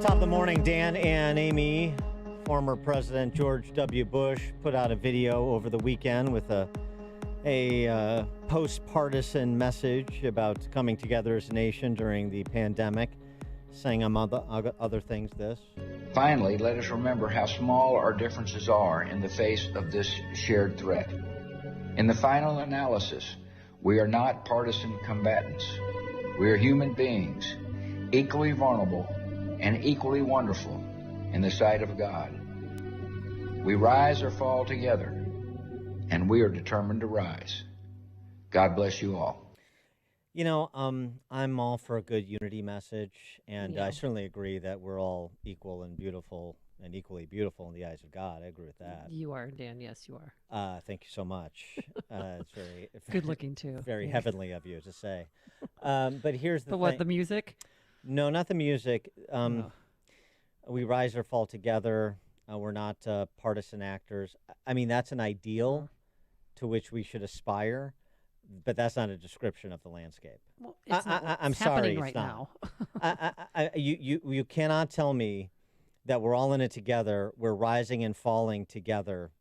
Top of the morning, Dan and Amy. Former President George W. Bush put out a video over the weekend with a post-partisan message about coming together as a nation during the pandemic, saying, among other things, this. Finally, let us remember how small our differences are in the face of this shared threat. In the final analysis, we are not partisan combatants. We are human beings, equally vulnerable and equally wonderful in the sight of God. We rise or fall together, and we are determined to rise. God bless you all. You know, I'm all for a good unity message, and I certainly agree that we're all equal and beautiful and equally beautiful in the eyes of God. I agree with that. You are, Dan. Yes, you are. Thank you so much. It's very good looking too. Very heavenly of you to say. But here's the thing. What, the music? No, not the music. We rise or fall together. We're not partisan actors. I mean, that's an ideal to which we should aspire, but that's not a description of the landscape. Well, it's not I'm sorry, right it's not. You cannot tell me that we're all in it together, we're rising and falling together,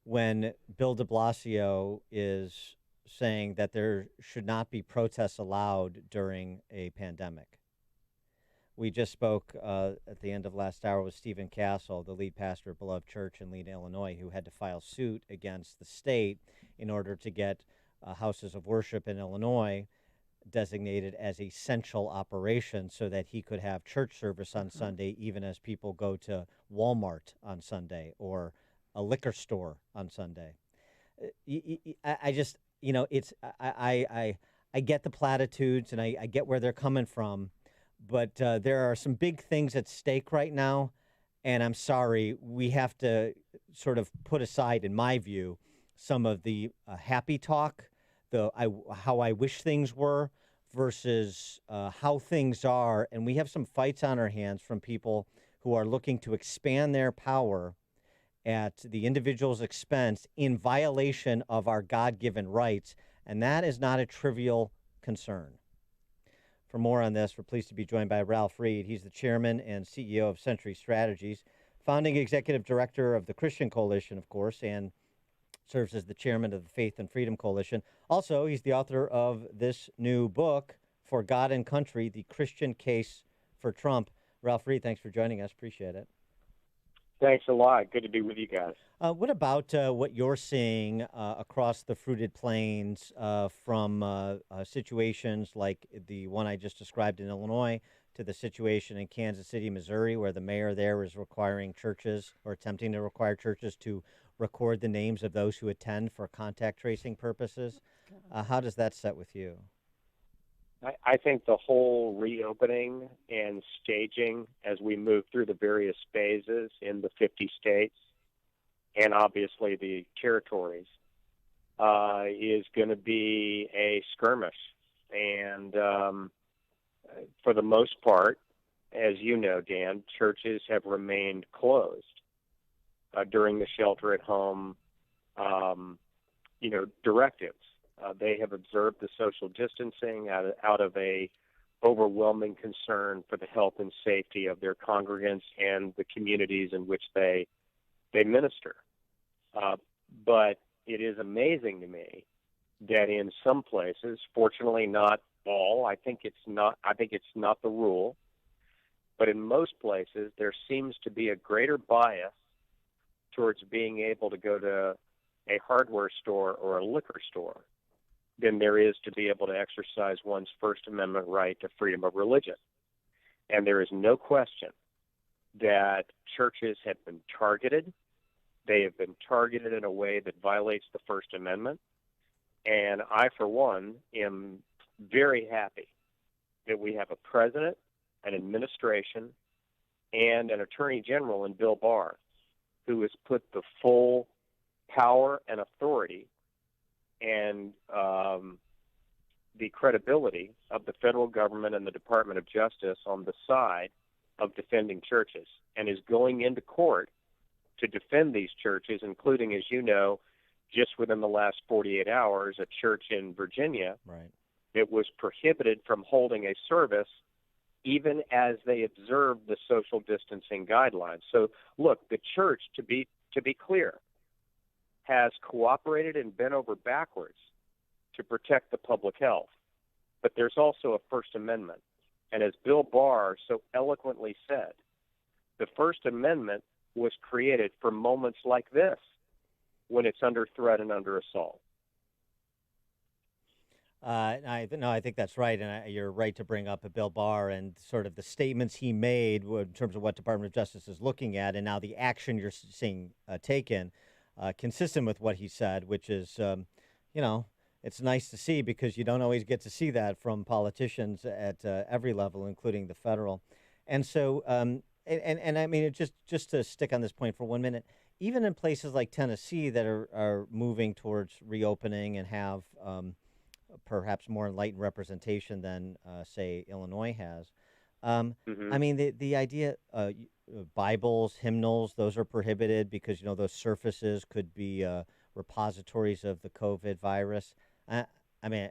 when Bill de Blasio is saying that there should not be protests allowed during a pandemic. We just spoke at the end of last hour with Stephen Castle, the lead pastor of Beloved Church in Lead, Illinois, who had to file suit against the state in order to get houses of worship in Illinois designated as essential operations so that he could have church service on Sunday, even as people go to Walmart on Sunday or a liquor store on Sunday. I just, you know, it's I get the platitudes and I get where they're coming from, but there are some big things at stake right now, and I'm sorry, we have to sort of put aside, in my view, some of the happy talk, how I wish things were versus how things are, and we have some fights on our hands from people who are looking to expand their power at the individual's expense in violation of our God-given rights, and that is not a trivial concern. For more on this, we're pleased to be joined by Ralph Reed. He's the chairman and CEO of Century Strategies, founding executive director of the Christian Coalition, of course, and serves as the chairman of the Faith and Freedom Coalition. Also, he's the author of this new book, For God and Country, The Christian Case for Trump. Ralph Reed, thanks for joining us. Appreciate it. Thanks a lot. Good to be with you guys. What about what you're seeing across the fruited plains from situations like the one I just described in Illinois to the situation in Kansas City, Missouri, where the mayor there is requiring churches or attempting to require churches to record the names of those who attend for contact tracing purposes? How does that set with you? I think the whole reopening and staging as we move through the various phases in the 50 states and obviously the territories is going to be a skirmish. And for the most part, as you know, Dan, churches have remained closed during the shelter-at-home, directives. They have observed the social distancing out of a overwhelming concern for the health and safety of their congregants and the communities in which they minister. But it is amazing to me that in some places, fortunately not all, I think it's not the rule, but in most places there seems to be a greater bias towards being able to go to a hardware store or a liquor store than there is to be able to exercise one's First Amendment right to freedom of religion. And there is no question that churches have been targeted. They have been targeted in a way that violates the First Amendment. And I, for one, am very happy that we have a president, an administration, and an attorney general in Bill Barr who has put the full power and authority and the credibility of the federal government and the Department of Justice on the side of defending churches and is going into court to defend these churches, including, as you know, just within the last 48 hours, a church in Virginia that was prohibited from holding a service even as they observe the social distancing guidelines. So, look, the church, to be clear, has cooperated and bent over backwards to protect the public health. But there's also a First Amendment. And as Bill Barr so eloquently said, the First Amendment was created for moments like this, when it's under threat and under assault. I think that's right, and you're right to bring up Bill Barr and sort of the statements he made in terms of what Department of Justice is looking at, and now the action you're seeing taken, consistent with what he said, which is, it's nice to see because you don't always get to see that from politicians at every level, including the federal. And so, and I mean, just to stick on this point for 1 minute, even in places like Tennessee that are moving towards reopening and have perhaps more enlightened representation than, say, Illinois has. I mean, the idea, Bibles, hymnals, those are prohibited because, those surfaces could be repositories of the COVID virus. I mean,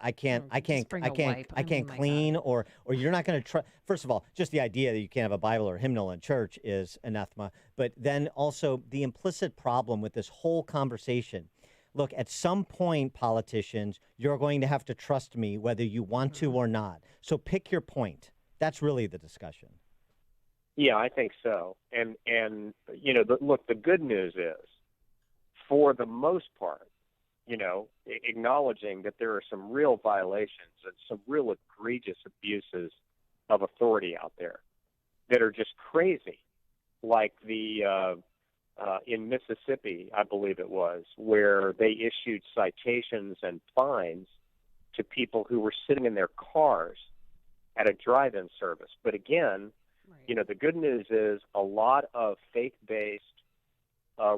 I can't clean, or you're not going to try. First of all, just the idea that you can't have a Bible or hymnal in church is anathema. But then also the implicit problem with this whole conversation. Look, at some point, politicians, you're going to have to trust me whether you want to or not. So pick your point. That's really the discussion. Yeah, I think so. And look, the good news is, for the most part, acknowledging that there are some real violations and some real egregious abuses of authority out there that are just crazy, like the in Mississippi, I believe it was, where they issued citations and fines to people who were sitting in their cars at a drive-in service. But again, Right. The good news is a lot of faith-based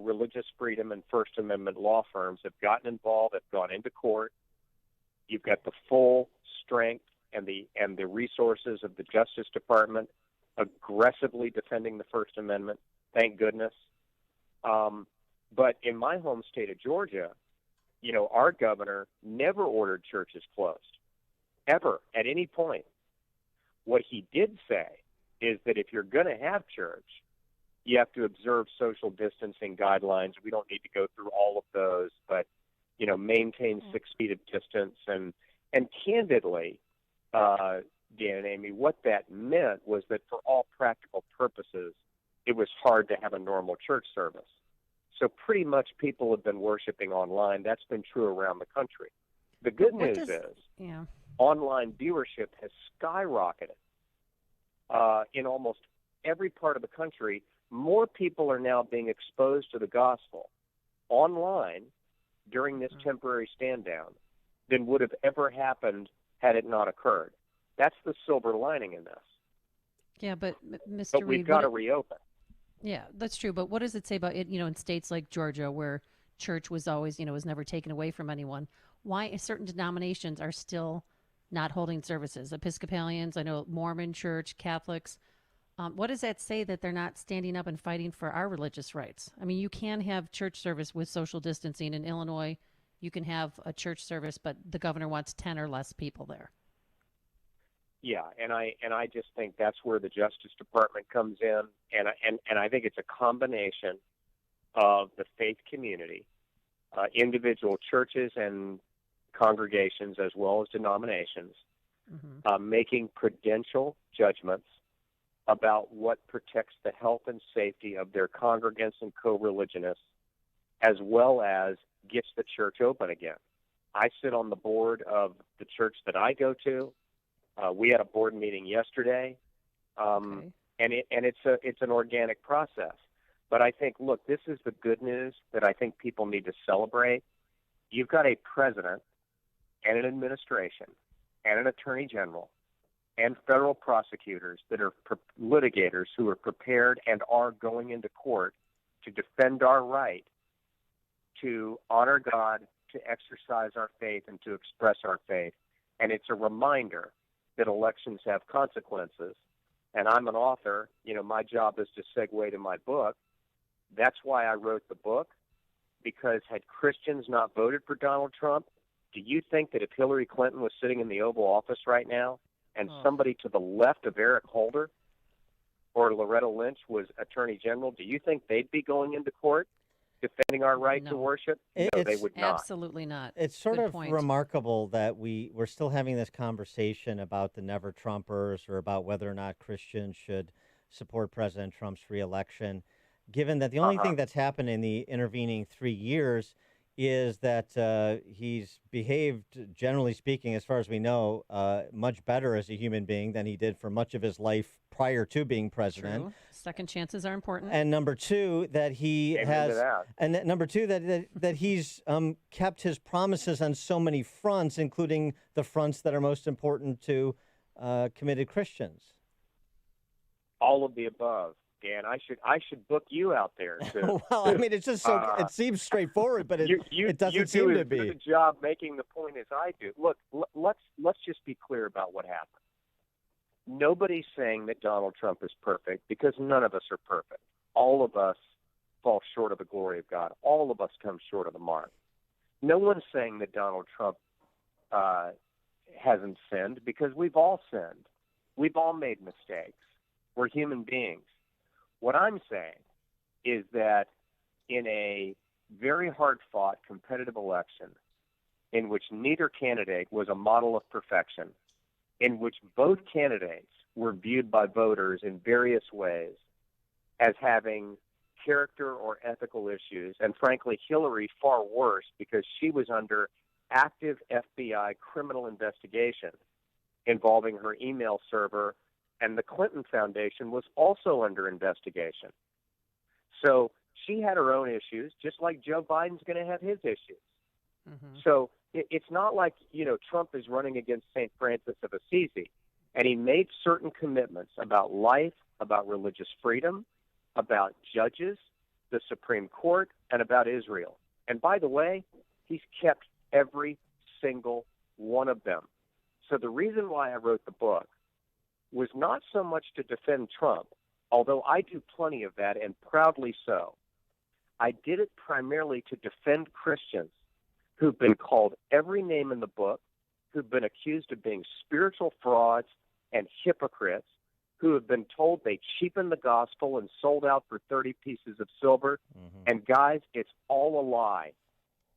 religious freedom and First Amendment law firms have gotten involved, have gone into court. You've got the full strength and the resources of the Justice Department aggressively defending the First Amendment. Thank goodness. But in my home state of Georgia, our governor never ordered churches closed, ever, at any point. What he did say is that if you're going to have church, you have to observe social distancing guidelines. We don't need to go through all of those, but, maintain 6 feet of distance. And candidly, Dan and Amy, what that meant was that for all practical purposes, it was hard to have a normal church service. So pretty much people have been worshiping online. That's been true around the country. The good news is online viewership has skyrocketed in almost every part of the country. More people are now being exposed to the gospel online during this temporary stand down than would have ever happened had it not occurred. That's the silver lining in this. Yeah, but Mr. But we've got to reopen. Yeah, that's true. But what does it say about it, in states like Georgia where church was always, was never taken away from anyone? Why certain denominations are still not holding services? Episcopalians, I know Mormon church, Catholics. What does that say that they're not standing up and fighting for our religious rights? I mean, you can have church service with social distancing in Illinois. You can have a church service, but the governor wants 10 or less people there. Yeah, and I just think that's where the Justice Department comes in, and I think it's a combination of the faith community, individual churches and congregations as well as denominations, making prudential judgments about what protects the health and safety of their congregants and co-religionists, as well as gets the church open again. I sit on the board of the church that I go to. We had a board meeting yesterday, and it's an organic process. But I think, look, this is the good news that I think people need to celebrate. You've got a president and an administration and an attorney general and federal prosecutors that are litigators who are prepared and are going into court to defend our right to honor God, to exercise our faith, and to express our faith. And it's a reminder that elections have consequences. And I'm an author. My job is to segue to my book. That's why I wrote the book, because had Christians not voted for Donald Trump, do you think that if Hillary Clinton was sitting in the Oval Office right now and Oh. somebody to the left of Eric Holder or Loretta Lynch was Attorney General, do you think they'd be going into court defending our right to No. worship? It- No, they it's- would not. Absolutely not. It's sort Good of point. remarkable that we're still having this conversation about the never Trumpers or about whether or not Christians should support President Trump's reelection, given that the only thing that's happened in the intervening 3 years is that he's behaved, generally speaking, as far as we know, much better as a human being than he did for much of his life prior to being president. True. Second chances are important. And number two, that he Amen to has, that. and number two, that he's kept his promises on so many fronts, including the fronts that are most important to committed Christians. All of the above. Dan, I should book you out there. To, Well, I mean, it's just so it seems straightforward, but it doesn't you seem do to as good a be. job making the point as I do. Look, let's just be clear about what happened. Nobody's saying that Donald Trump is perfect because none of us are perfect. All of us fall short of the glory of God. All of us come short of the mark. No one's saying that Donald Trump hasn't sinned because we've all sinned. We've all made mistakes. We're human beings. What I'm saying is that in a very hard-fought competitive election in which neither candidate was a model of perfection, in which both candidates were viewed by voters in various ways as having character or ethical issues, and frankly, Hillary far worse because she was under active FBI criminal investigation involving her email server, and the Clinton Foundation was also under investigation. So she had her own issues, just like Joe Biden's going to have his issues. Mhm. So it's not like, Trump is running against St. Francis of Assisi, and he made certain commitments about life, about religious freedom, about judges, the Supreme Court, and about Israel. And by the way, he's kept every single one of them. So the reason why I wrote the book was not so much to defend Trump, although I do plenty of that and proudly so. I did it primarily to defend Christians who've been called every name in the book, who've been accused of being spiritual frauds and hypocrites, who have been told they cheapened the gospel and sold out for 30 pieces of silver. And guys, it's all a lie.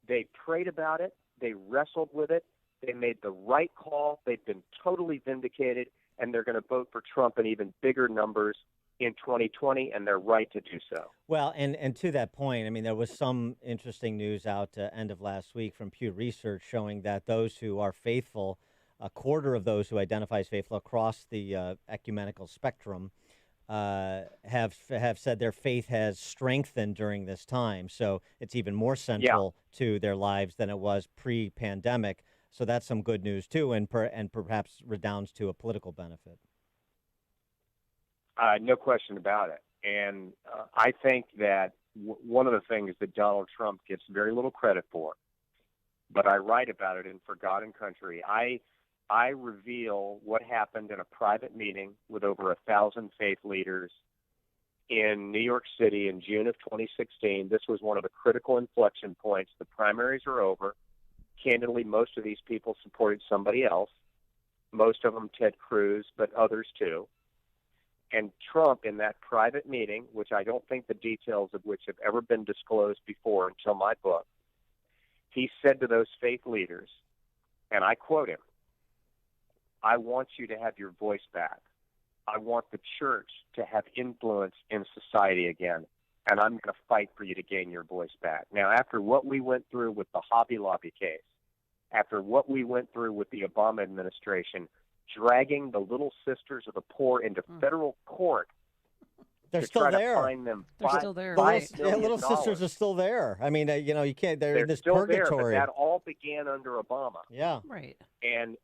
They prayed about it. They wrestled with it. They made the right call. They've been totally vindicated, and they're going to vote for Trump in even bigger numbers in 2020, and they're right to do so. Well, and to that point, I mean, there was some interesting news out end of last week from Pew Research showing that those who are faithful, a quarter of those who identify as faithful across the ecumenical spectrum, have said their faith has strengthened during this time. So it's even more central to their lives than it was pre-pandemic. So that's some good news too, and perhaps redounds to a political benefit. No question about it. And I think that one of the things that Donald Trump gets very little credit for, but I write about it in For God and Country. I reveal what happened in a private meeting with over 1,000 faith leaders in New York City in June of 2016. This was one of the critical inflection points. The primaries are over. Candidly, most of these people supported somebody else, most of them Ted Cruz, but others too. And Trump, in that private meeting, which I don't think the details of which have ever been disclosed before until my book, he said to those faith leaders, and I quote him, "I want you to have your voice back. I want the church to have influence in society again, and I'm going to fight for you to gain your voice back." Now, after what we went through with the Hobby Lobby case, after what we went through with the Obama administration, dragging the Little Sisters of the Poor into federal court They're to still try there. to find them They're still there, The right. Little Sisters are still there. I mean, you can't. They're in this still purgatory. there, but that all began under Obama. Yeah. Right. And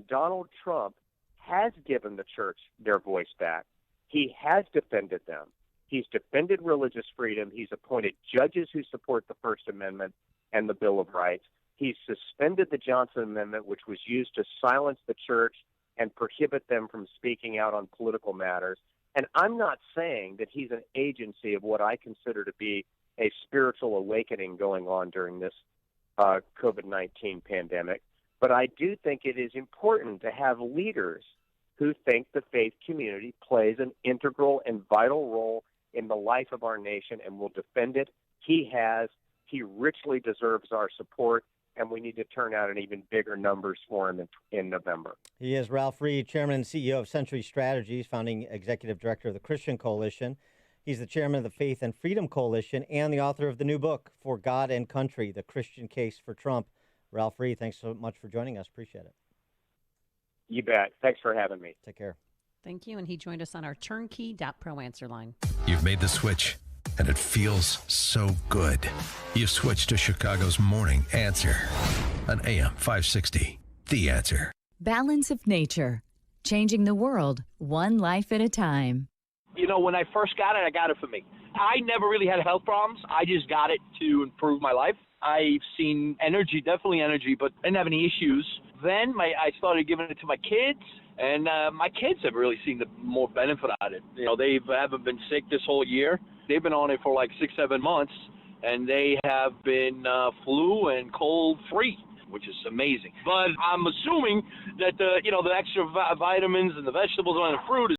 Donald Trump has given the church their voice back. He has defended them. He's defended religious freedom. He's appointed judges who support the First Amendment and the Bill of Rights. He's suspended the Johnson Amendment, which was used to silence the church and prohibit them from speaking out on political matters. And I'm not saying that he's an agency of what I consider to be a spiritual awakening going on during this COVID-19 pandemic, but I do think it is important to have leaders who think the faith community plays an integral and vital role in the life of our nation and will defend it. He has. He richly deserves our support, and we need to turn out in even bigger numbers for him in November. He is Ralph Reed, Chairman and CEO of Century Strategies, founding Executive Director of the Christian Coalition. He's the Chairman of the Faith and Freedom Coalition and the author of the new book, For God and Country, The Christian Case for Trump. Ralph Reed, thanks so much for joining us. Appreciate it. You bet. Thanks for having me. Take care. Thank you. And he joined us on our turnkey.pro answer line. You've made the switch, and it feels so good. You've switched to Chicago's Morning Answer on AM 560. The Answer. Balance of Nature. Changing the world, one life at a time. You know, when I first got it, I got it for me. I never really had health problems. I just got it to improve my life. I've seen energy, definitely energy, but I didn't have any issues. Then I started giving it to my kids, and my kids have really seen the more benefit out of it. You know, they haven't been sick this whole year. They've been on it for like 6-7 months, and they have been flu and cold free, which is amazing. But I'm assuming that the extra vitamins and the vegetables and the fruit is